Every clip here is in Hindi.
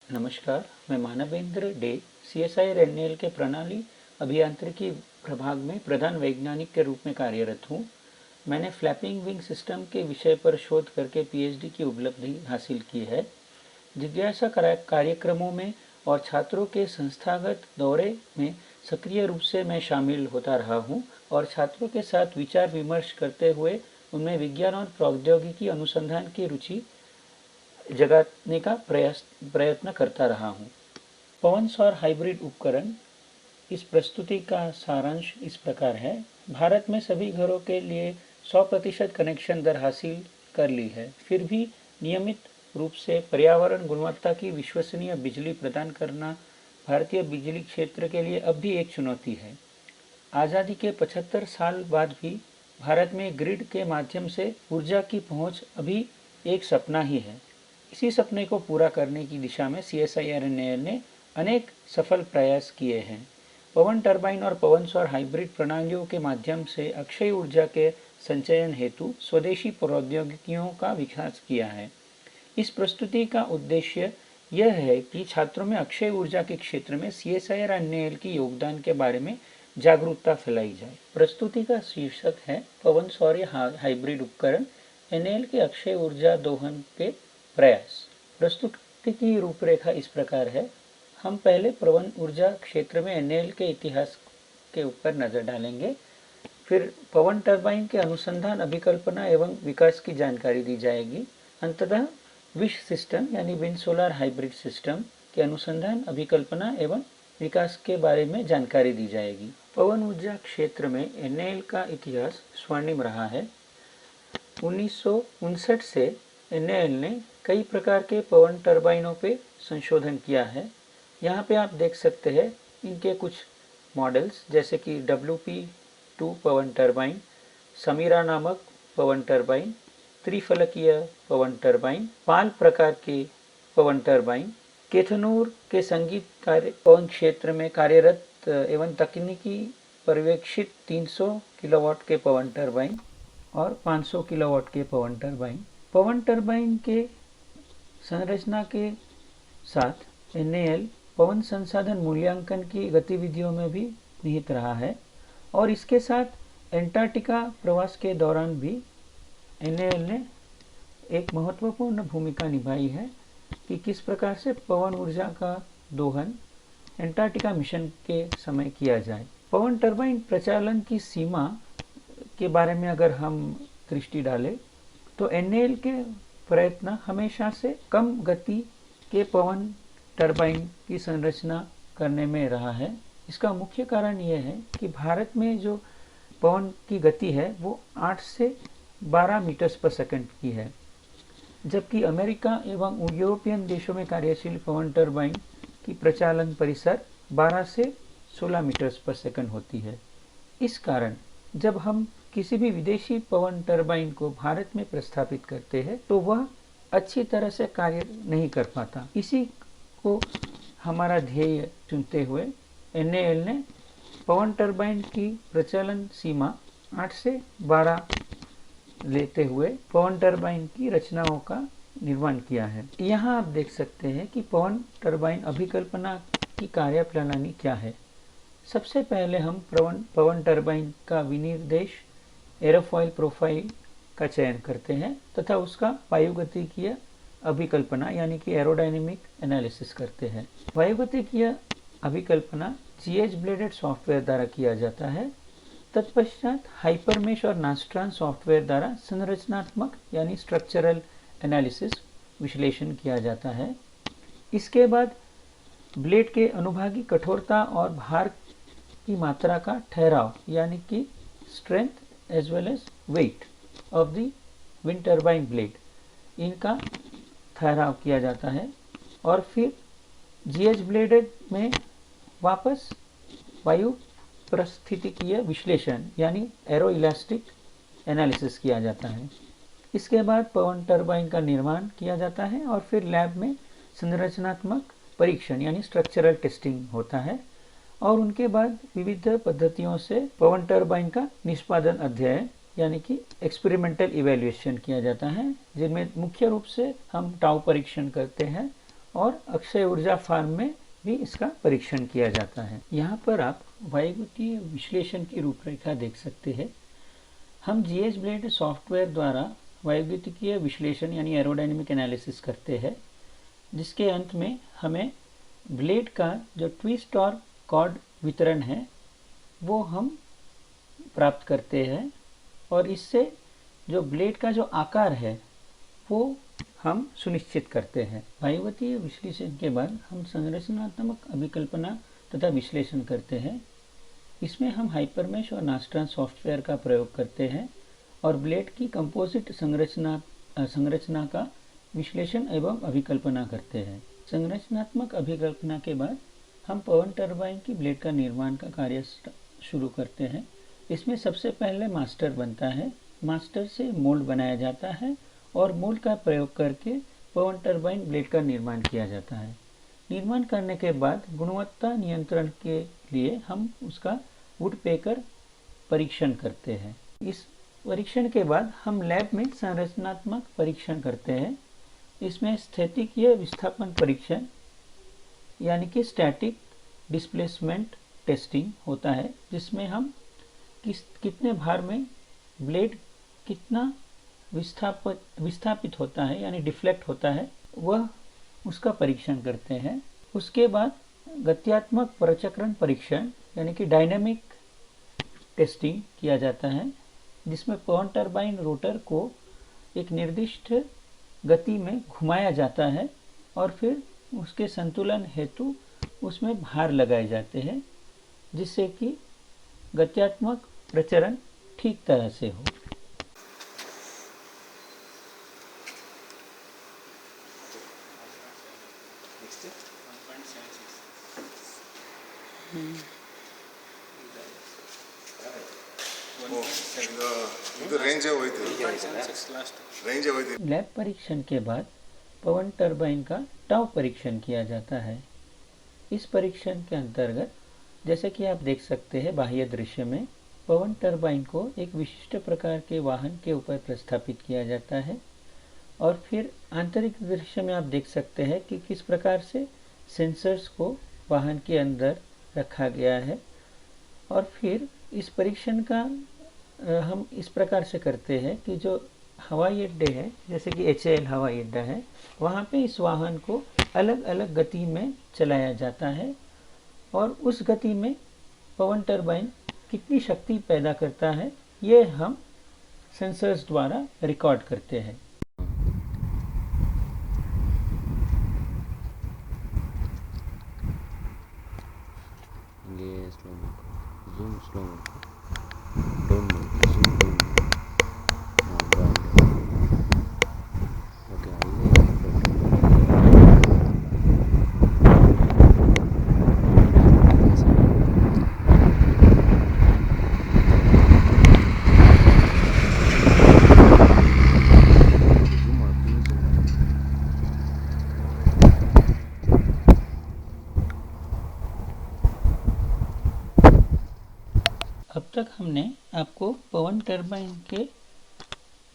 नमस्कार, मैं मानवेंद्र डे CSIR-NAL के प्रणाली अभियांत्रिकी प्रभाग में प्रधान वैज्ञानिक के रूप में कार्यरत हूँ। मैंने फ्लैपिंग विंग सिस्टम के विषय पर शोध करके PhD की उपलब्धि हासिल की है। जिज्ञासा कार्यक्रमों में और छात्रों के संस्थागत दौरे में सक्रिय रूप से मैं शामिल होता रहा हूँ और छात्रों के साथ विचार विमर्श करते हुए उनमें विज्ञान और प्रौद्योगिकी अनुसंधान की रुचि जगाने का प्रयत्न करता रहा हूँ। पवन सौर हाइब्रिड उपकरण। इस प्रस्तुति का सारांश इस प्रकार है। भारत में सभी घरों के लिए 100% कनेक्शन दर हासिल कर ली है, फिर भी नियमित रूप से पर्यावरण गुणवत्ता की विश्वसनीय बिजली प्रदान करना भारतीय बिजली क्षेत्र के लिए अब भी एक चुनौती है। आज़ादी के 75 साल बाद भी भारत में ग्रिड के माध्यम से ऊर्जा की पहुंच अभी एक सपना ही है। इसी सपने को पूरा करने की दिशा में CSIR-NAL ने अनेक सफल प्रयास किए हैं। पवन टरबाइन और पवन सौर हाइब्रिड प्रणालियों के माध्यम से अक्षय ऊर्जा के संचयन हेतु स्वदेशी प्रौद्योगिकियों का विकास किया है। इस प्रस्तुति का उद्देश्य यह है कि छात्रों में अक्षय ऊर्जा के क्षेत्र में CSIR-NAL की योगदान के बारे में जागरूकता फैलाई जाए। प्रस्तुति का शीर्षक है पवन सौर हाइब्रिड उपकरण, NAL के अक्षय ऊर्जा दोहन के प्रयास। प्रस्तुति की रूपरेखा इस प्रकार है। हम पहले पवन ऊर्जा क्षेत्र में NAL के इतिहास के ऊपर नजर डालेंगे, फिर पवन टरबाइन के अनुसंधान, अभिकल्पना एवं विकास की जानकारी दी जाएगी। अंततः विश सिस्टम यानी विंड सोलर हाइब्रिड सिस्टम के अनुसंधान, अभिकल्पना एवं विकास के बारे में जानकारी दी जाएगी। पवन ऊर्जा क्षेत्र में NAL का इतिहास स्वर्णिम रहा है। 1959 से NAL ने कई प्रकार के पवन टरबाइनों पे संशोधन किया है। यहाँ पे आप देख सकते हैं इनके कुछ मॉडल्स, जैसे कि WP2 पवन टरबाइन, समीरा नामक पवन टरबाइन, त्रिफलकीय पवन टरबाइन, पाल प्रकार के पवन टरबाइन, केथनूर के संगीत कार्य पवन क्षेत्र में कार्यरत एवं तकनीकी पर्यवेक्षित 300 किलोवाट के पवन टरबाइन और 500 किलोवाट के पवन टरबाइन। पवन टरबाइन के संरचना के साथ NAL पवन संसाधन मूल्यांकन की गतिविधियों में भी निहित रहा है और इसके साथ एंटार्क्टिका प्रवास के दौरान भी NAL ने एक महत्वपूर्ण भूमिका निभाई है कि किस प्रकार से पवन ऊर्जा का दोहन एंटार्क्टिका मिशन के समय किया जाए। पवन टरबाइन प्रचालन की सीमा के बारे में अगर हम दृष्टि डालें तो NAL के प्रयत्न हमेशा से कम गति के पवन टरबाइन की संरचना करने में रहा है। इसका मुख्य कारण यह है कि भारत में जो पवन की गति है वो 8 से 12 मीटर्स पर सेकंड की है, जबकि अमेरिका एवं यूरोपियन देशों में कार्यशील पवन टरबाइन की प्रचालन परिसर 12 से 16 मीटर्स पर सेकंड होती है। इस कारण जब हम किसी भी विदेशी पवन टरबाइन को भारत में प्रस्थापित करते हैं तो वह अच्छी तरह से कार्य नहीं कर पाता। इसी को हमारा ध्येय चुनते हुए NAL ने पवन टरबाइन की प्रचलन सीमा 8 से 12 लेते हुए पवन टरबाइन की रचनाओं का निर्माण किया है। यहाँ आप देख सकते हैं कि पवन टरबाइन अभिकल्पना की कार्यप्रणाली क्या है। सबसे पहले हम पवन टरबाइन का विनिर्देश एरोफॉइल प्रोफाइल का चयन करते हैं तथा उसका वायुगतिकीय अभिकल्पना यानी कि एरोडायनेमिक एनालिसिस करते हैं। वायुगतिकीय अभिकल्पना GH ब्लेडेड सॉफ्टवेयर द्वारा किया जाता है। तत्पश्चात हाइपरमेश और नास्ट्रॉन सॉफ्टवेयर द्वारा संरचनात्मक यानी स्ट्रक्चरल एनालिसिस विश्लेषण किया जाता है। इसके बाद ब्लेड के अनुभागी कठोरता और भार की मात्रा का ठहराव यानी कि strength as well as weight of the wind turbine blade, इनका ठहराव किया जाता है और फिर GH ब्लेडेड में वापस वायु परिस्थितिकीय विश्लेषण यानी एरो इलास्टिक एनालिसिस किया जाता है। इसके बाद पवन टरबाइन का निर्माण किया जाता है और फिर लैब में संरचनात्मक परीक्षण यानी स्ट्रक्चरल टेस्टिंग होता है और उनके बाद विविध पद्धतियों से पवन टरबाइन का निष्पादन अध्ययन यानी कि एक्सपेरिमेंटल इवैल्यूएशन किया जाता है, जिनमें मुख्य रूप से हम टाउ परीक्षण करते हैं और अक्षय ऊर्जा फार्म में भी इसका परीक्षण किया जाता है। यहाँ पर आप वायुगतिकीय विश्लेषण की रूपरेखा देख सकते हैं। हम जीएस ब्लेड सॉफ्टवेयर द्वारा वायुगतिकीय विश्लेषण यानी एरोडायनेमिक एनालिसिस करते हैं, जिसके अंत में हमें ब्लेड का जो ट्विस्ट और कॉर्ड वितरण है वो हम प्राप्त करते हैं, और इससे जो ब्लेड का जो आकार है वो हम सुनिश्चित करते हैं। वायुगतिकीय विश्लेषण के बाद हम संरचनात्मक अभिकल्पना तथा विश्लेषण करते हैं। इसमें हम हाइपरमेश और नास्ट्रा सॉफ्टवेयर का प्रयोग करते हैं और ब्लेड की कंपोजिट संरचना का विश्लेषण एवं अभिकल्पना करते हैं। संरचनात्मक अभिकल्पना के बाद हम पवन टरबाइन की ब्लेड का निर्माण का कार्य शुरू करते हैं। इसमें सबसे पहले मास्टर बनता है। मास्टर से मोल्ड बनाया जाता है और मोल्ड का प्रयोग करके पवन टरबाइन ब्लेड का निर्माण किया जाता है। निर्माण करने के बाद गुणवत्ता नियंत्रण के लिए हम उसका वुडपेकर परीक्षण करते हैं। इस परीक्षण के बाद हम लैब में संरचनात्मक परीक्षण करते हैं। इसमें स्थैतिकीय विस्थापन परीक्षण यानी कि स्टैटिक डिस्प्लेसमेंट टेस्टिंग होता है, जिसमें हम कितने भार में ब्लेड कितना विस्थापित होता है यानी डिफ्लेक्ट होता है, वह उसका परीक्षण करते हैं। उसके बाद गत्यात्मक प्रचक्रण परीक्षण यानी कि डायनामिक टेस्टिंग किया जाता है, जिसमें पवन टरबाइन रोटर को एक निर्दिष्ट गति में घुमाया जाता है और फिर उसके संतुलन हेतु उसमें भार लगाए जाते हैं, जिससे कि गत्यात्मक प्रचरण ठीक तरह से हो। लैब परीक्षण के बाद पवन टरबाइन का टाउ परीक्षण किया जाता है। इस परीक्षण के अंतर्गत जैसे कि आप देख सकते हैं बाह्य दृश्य में, पवन टरबाइन को एक विशिष्ट प्रकार के वाहन के ऊपर प्रस्थापित किया जाता है और फिर आंतरिक दृश्य में आप देख सकते हैं कि किस प्रकार से सेंसर्स को वाहन के अंदर रखा गया है। और फिर इस परीक्षण का हम इस प्रकार से करते हैं कि जो हवाई अड्डे है, जैसे कि HAL हवाई अड्डा है, वहाँ पे इस वाहन को अलग अलग गति में चलाया जाता है और उस गति में पवन टरबाइन कितनी शक्ति पैदा करता है ये हम सेंसर्स द्वारा रिकॉर्ड करते हैं। ये स्लो डाउन जूम डाउन अब तक हमने आपको पवन टरबाइन के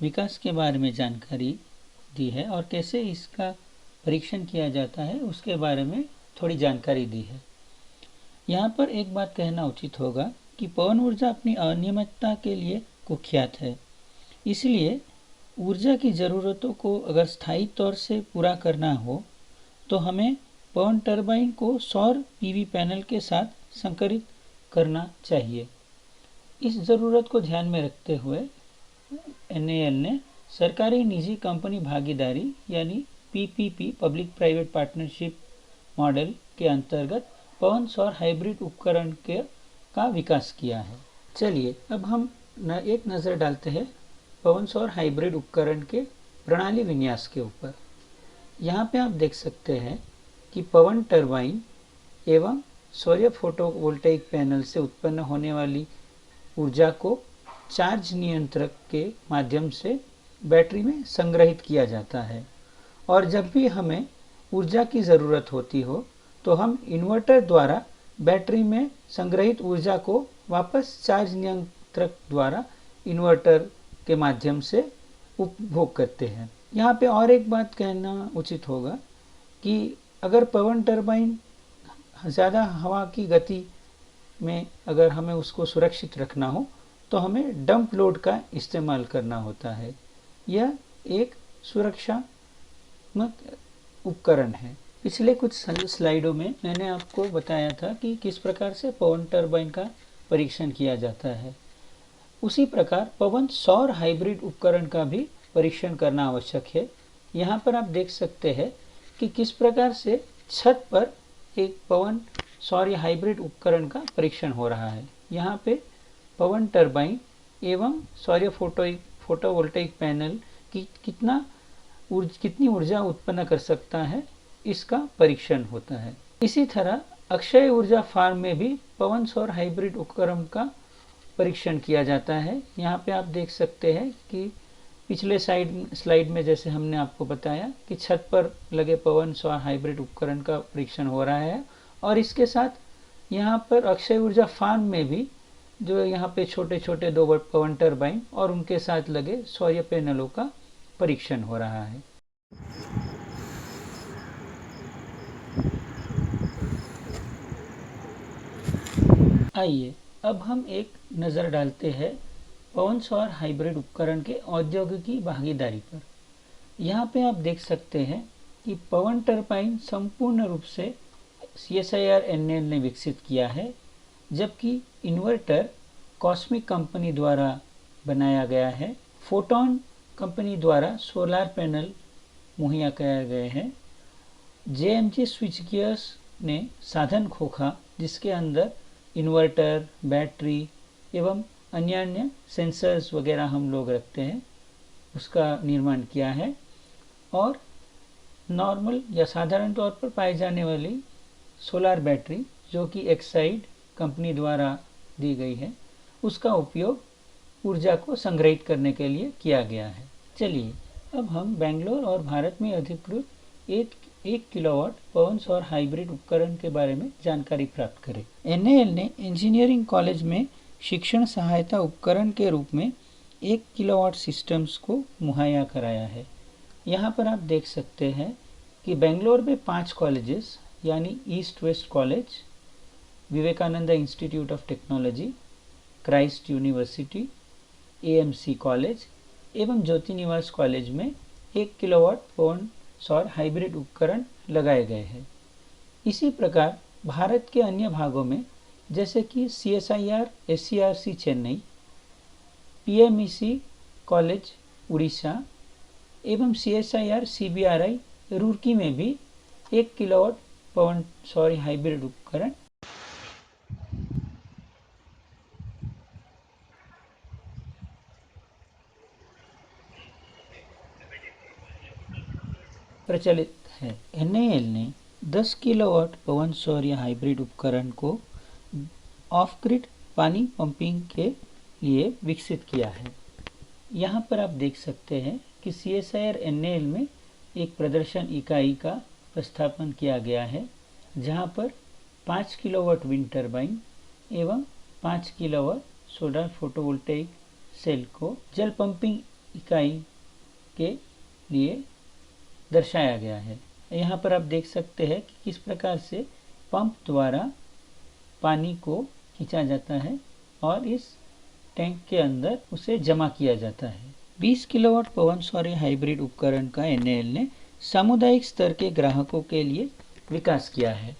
विकास के बारे में जानकारी दी है और कैसे इसका परीक्षण किया जाता है उसके बारे में थोड़ी जानकारी दी है। यहाँ पर एक बात कहना उचित होगा कि पवन ऊर्जा अपनी अनियमितता के लिए कुख्यात है। इसलिए ऊर्जा की ज़रूरतों को अगर स्थायी तौर से पूरा करना हो तो हमें पवन टरबाइन को सौर PV पैनल के साथ संकरित करना चाहिए। इस ज़रूरत को ध्यान में रखते हुए NAL ने सरकारी निजी कंपनी भागीदारी यानी PPP public private partnership model के अंतर्गत पवन सौर हाइब्रिड उपकरण का विकास किया है। चलिए अब हम एक नज़र डालते हैं पवन सौर हाइब्रिड उपकरण के प्रणाली विन्यास के ऊपर। यहाँ पे आप देख सकते हैं कि पवन टरबाइन एवं सौर फोटोवोल्टेइक पैनल से उत्पन्न होने वाली ऊर्जा को चार्ज नियंत्रक के माध्यम से बैटरी में संग्रहित किया जाता है और जब भी हमें ऊर्जा की ज़रूरत होती हो तो हम इन्वर्टर द्वारा बैटरी में संग्रहित ऊर्जा को वापस चार्ज नियंत्रक द्वारा इन्वर्टर के माध्यम से उपभोग करते हैं। यहाँ पे और एक बात कहना उचित होगा कि अगर पवन टरबाइन ज़्यादा हवा की गति में अगर हमें उसको सुरक्षित रखना हो तो हमें डंप लोड का इस्तेमाल करना होता है। यह एक सुरक्षात्मक उपकरण है। पिछले कुछ स्लाइडों में मैंने आपको बताया था कि किस प्रकार से पवन टरबाइन का परीक्षण किया जाता है। उसी प्रकार पवन सौर हाइब्रिड उपकरण का भी परीक्षण करना आवश्यक है। यहाँ पर आप देख सकते हैं कि किस प्रकार से छत पर एक पवन सौर या हाइब्रिड उपकरण का परीक्षण हो रहा है। यहाँ पे पवन टरबाइन एवं सौर फोटोवोल्टेइक पैनल की कितनी ऊर्जा उत्पन्न कर सकता है, इसका परीक्षण होता है। इसी तरह अक्षय ऊर्जा फार्म में भी पवन सौर हाइब्रिड उपकरण का परीक्षण किया जाता है। यहाँ पे आप देख सकते हैं कि पिछले स्लाइड में जैसे हमने आपको बताया कि छत पर लगे पवन सौर हाइब्रिड उपकरण का परीक्षण हो रहा है, और इसके साथ यहाँ पर अक्षय ऊर्जा फार्म में भी जो यहाँ पे छोटे छोटे 2 पवन टरबाइन और उनके साथ लगे सौर पैनलों का परीक्षण हो रहा है। आइए अब हम एक नज़र डालते हैं पवन सौर हाइब्रिड उपकरण के औद्योगिकी भागीदारी पर। यहाँ पे आप देख सकते हैं कि पवन टरबाइन संपूर्ण रूप से CSIR-NL ने विकसित किया है, जबकि इन्वर्टर कॉस्मिक कंपनी द्वारा बनाया गया है। फोटोन कंपनी द्वारा सोलर पैनल मुहैया किए गए हैं। JMG स्विच गियर्स ने साधन खोखा जिसके अंदर इन्वर्टर, बैटरी एवं अन्य सेंसर्स वगैरह हम लोग रखते हैं, उसका निर्माण किया है। और नॉर्मल या साधारण तौर पर पाई जाने वाली सोलर बैटरी जो कि एक्साइड कंपनी द्वारा दी गई है, उसका उपयोग ऊर्जा को संग्रहित करने के लिए किया गया है। चलिए अब हम बेंगलोर और भारत में अधिकृत 1 किलोवाट पवन सौर हाइब्रिड उपकरण के बारे में जानकारी प्राप्त करें। NAL ने इंजीनियरिंग कॉलेज में शिक्षण सहायता उपकरण के रूप में 1 किलोवाट सिस्टम्स को मुहैया कराया है। यहाँ पर आप देख सकते हैं कि बेंगलोर में 5 कॉलेजेस यानी east west college, Vivekananda institute of technology, Christ university, AMC college एवं ज्योति निवास कॉलेज में 1 किलोवाट पवन सौर हाइब्रिड उपकरण लगाए गए हैं। इसी प्रकार भारत के अन्य भागों में जैसे कि CSIR SCRC Chennai, PMEC college Orissa एवं CSIR CBRI रुड़की में भी 1 किलोवाट पवन सौर हाइब्रिड उपकरण प्रचलित है। NAL ने 10 किलोवाट पवन सौर हाइब्रिड उपकरण को ऑफ ग्रिड पानी पंपिंग के लिए विकसित किया है। यहाँ पर आप देख सकते हैं कि CSIR-NAL में एक प्रदर्शन इकाई का स्थापन किया गया है, जहाँ पर 5 किलोवाट विंड टरबाइन एवं 5 किलोवाट सोलर फोटोवोल्टेइक सेल को जल पंपिंग इकाई के लिए दर्शाया गया है। यहाँ पर आप देख सकते हैं कि किस प्रकार से पंप द्वारा पानी को खींचा जाता है और इस टैंक के अंदर उसे जमा किया जाता है। 20 किलोवाट पवन सौर हाइब्रिड उपकरण का NAL ने सामुदायिक स्तर के ग्राहकों के लिए विकास किया है।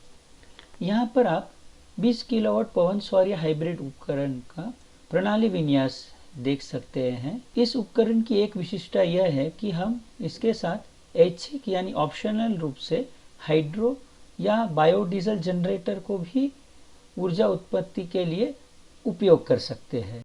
यहाँ पर आप 20 किलोवाट पवन सौर हाइब्रिड उपकरण का प्रणाली विन्यास देख सकते हैं। इस उपकरण की एक विशिष्टता यह है कि हम इसके साथ ऐच्छिक यानी ऑप्शनल रूप से हाइड्रो या बायोडीजल जनरेटर को भी ऊर्जा उत्पत्ति के लिए उपयोग कर सकते हैं।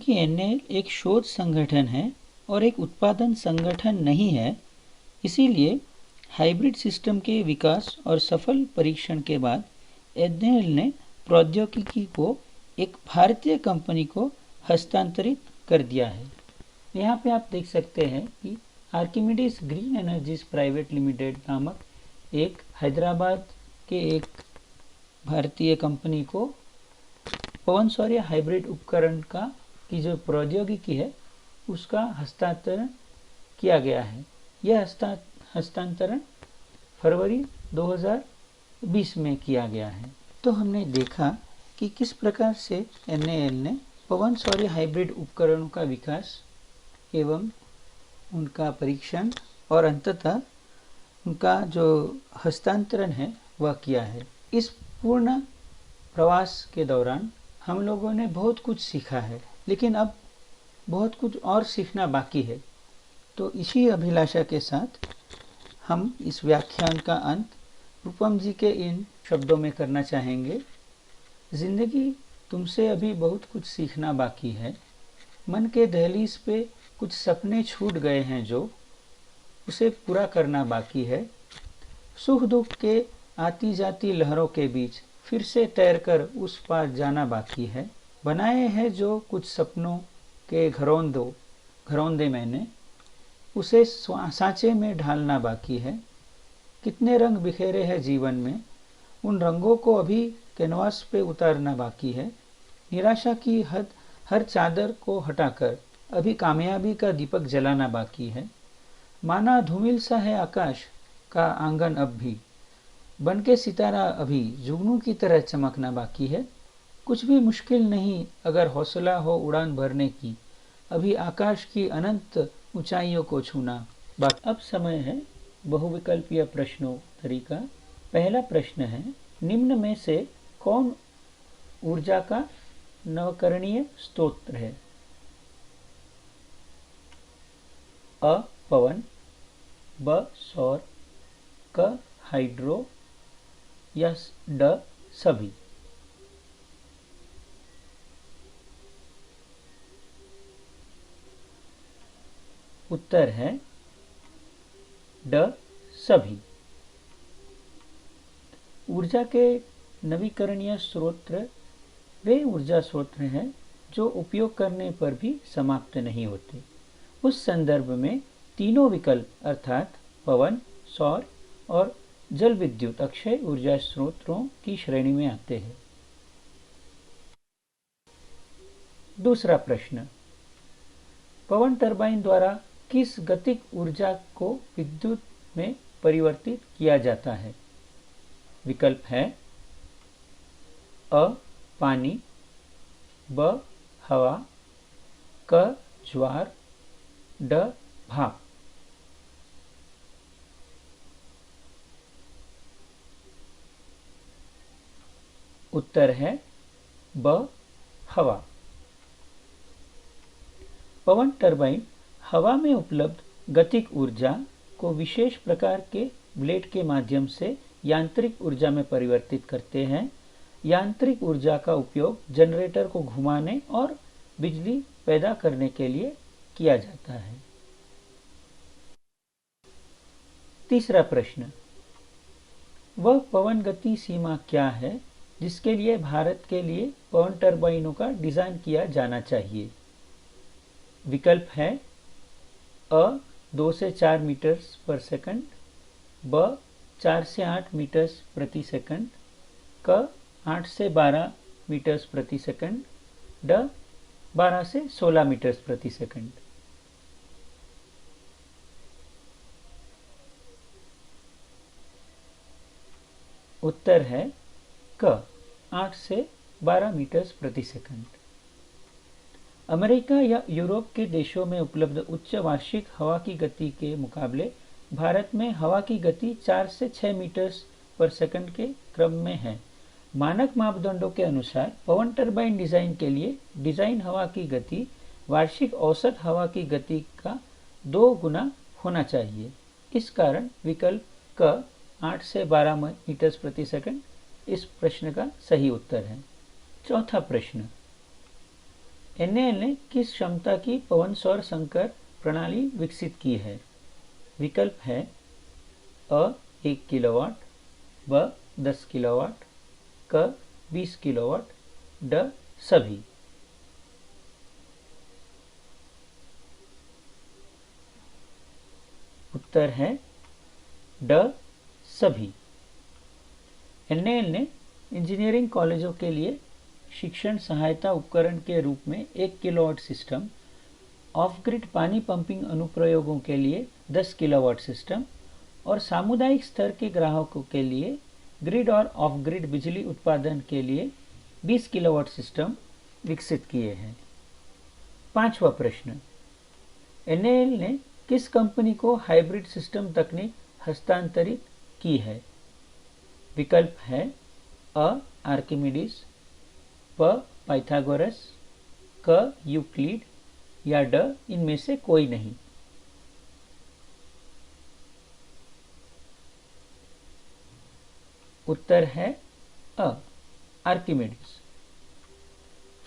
क्योंकि NAL एक शोध संगठन है और एक उत्पादन संगठन नहीं है, इसीलिए हाइब्रिड सिस्टम के विकास और सफल परीक्षण के बाद NAL ने प्रौद्योगिकी को एक भारतीय कंपनी को हस्तांतरित कर दिया है। यहाँ पे आप देख सकते हैं कि Archimedes green energies private limited नामक एक हैदराबाद के एक भारतीय कंपनी को पवन सौर्य हाइब्रिड उपकरण की जो प्रौद्योगिकी है उसका हस्तांतरण किया गया है। यह हस्तांतरण फरवरी 2020 में किया गया है। तो हमने देखा कि किस प्रकार से NAL ने पवन सौर्य हाइब्रिड उपकरणों का विकास एवं उनका परीक्षण और अंततः उनका जो हस्तांतरण है वह किया है। इस पूर्ण प्रवास के दौरान हम लोगों ने बहुत कुछ सीखा है, लेकिन अब बहुत कुछ और सीखना बाकी है। तो इसी अभिलाषा के साथ हम इस व्याख्यान का अंत रूपम जी के इन शब्दों में करना चाहेंगे। जिंदगी तुमसे अभी बहुत कुछ सीखना बाकी है। मन के दहलीज पे कुछ सपने छूट गए हैं जो उसे पूरा करना बाकी है। सुख दुख के आती जाती लहरों के बीच फिर से तैरकर उस पार जाना बाकी है। बनाए हैं जो कुछ सपनों के घरौंदे मैंने, उसे सांचे में ढालना बाकी है। कितने रंग बिखेरे हैं जीवन में, उन रंगों को अभी कैनवास पे उतारना बाकी है। निराशा की हर चादर को हटाकर अभी कामयाबी का दीपक जलाना बाकी है। माना धूमिल सा है आकाश का आंगन अब भी, बन के सितारा अभी जुगनू की तरह चमकना बाकी है। कुछ भी मुश्किल नहीं अगर हौसला हो उड़ान भरने की, अभी आकाश की अनंत ऊंचाइयों को छूना बाकी। अब समय है बहुविकल्पीय प्रश्नोत्तरी का। पहला प्रश्न है, निम्न में से कौन ऊर्जा का नवकरणीय स्रोत है? अ पवन, ब सौर, क हाइड्रो या ड सभी। उत्तर है ड सभी। ऊर्जा के नवीकरणीय स्रोत वे ऊर्जा स्रोत हैं जो उपयोग करने पर भी समाप्त नहीं होते। उस संदर्भ में तीनों विकल्प अर्थात पवन, सौर और जल विद्युत अक्षय ऊर्जा स्रोतों की श्रेणी में आते हैं। दूसरा प्रश्न, पवन टरबाइन द्वारा किस गतिक ऊर्जा को विद्युत में परिवर्तित किया जाता है? विकल्प है अ पानी, ब हवा, क ज्वार, ड भाप। उत्तर है ब हवा। पवन टरबाइन हवा में उपलब्ध गतिक ऊर्जा को विशेष प्रकार के ब्लेड के माध्यम से यांत्रिक ऊर्जा में परिवर्तित करते हैं। यांत्रिक ऊर्जा का उपयोग जनरेटर को घुमाने और बिजली पैदा करने के लिए किया जाता है। तीसरा प्रश्न, वह पवन गति सीमा क्या है जिसके लिए भारत के लिए पवन टरबाइनों का डिजाइन किया जाना चाहिए? विकल्प है अ 2 से 4 मीटर पर सेकंड, ब 4 से 8 मीटर्स प्रति सेकंड, क 8 से 12 मीटर्स प्रति सेकंड, ड 12 से 16 मीटर्स प्रति सेकंड। उत्तर है क 8 से 12 मीटर्स प्रति सेकंड। अमेरिका या यूरोप के देशों में उपलब्ध उच्च वार्षिक हवा की गति के मुकाबले भारत में हवा की गति 4 से 6 मीटर्स पर सेकंड के क्रम में है। मानक मापदंडों के अनुसार पवन टरबाइन डिजाइन के लिए डिजाइन हवा की गति वार्षिक औसत हवा की गति का 2 गुना होना चाहिए। इस कारण विकल्प क 8 से 12 मीटर्स प्रति सेकंड इस प्रश्न का सही उत्तर है। चौथा प्रश्न, NAL ने किस क्षमता की पवन सौर संकर प्रणाली विकसित की है? विकल्प है अ 1 किलोवाट, ब 10 किलोवाट, क 20 किलोवाट, ड सभी। उत्तर है ड सभी। NAL ने इंजीनियरिंग कॉलेजों के लिए शिक्षण सहायता उपकरण के रूप में 1 किलोवाट सिस्टम, ऑफ ग्रिड पानी पंपिंग अनुप्रयोगों के लिए 10 किलोवाट सिस्टम और सामुदायिक स्तर के ग्राहकों के लिए ग्रिड और ऑफ ग्रिड बिजली उत्पादन के लिए 20 किलोवाट सिस्टम विकसित किए हैं। 5वां प्रश्न, NAL ने किस कंपनी को हाइब्रिड सिस्टम तकनीक हस्तांतरित की है? विकल्प है अ आर्किमिडीज, प पाइथागोरस, क यूक्लिड या ड इनमें से कोई नहीं। उत्तर है अ आर्किमिडीज।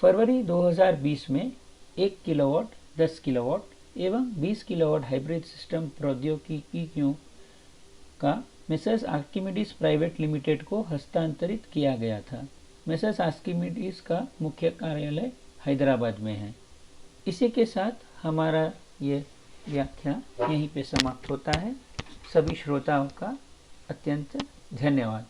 फरवरी 2020 में 1 किलोवाट, 10 किलोवाट एवं 20 किलोवाट हाइब्रिड सिस्टम प्रौद्योगिकियों का मेसर्स आर्किमिडीज प्राइवेट लिमिटेड को हस्तांतरित किया गया था। मेसर्स आर्किमिडीज का मुख्य कार्यालय हैदराबाद में है। इसी के साथ हमारा ये व्याख्यान यहीं पे समाप्त होता है। सभी श्रोताओं का अत्यंत धन्यवाद।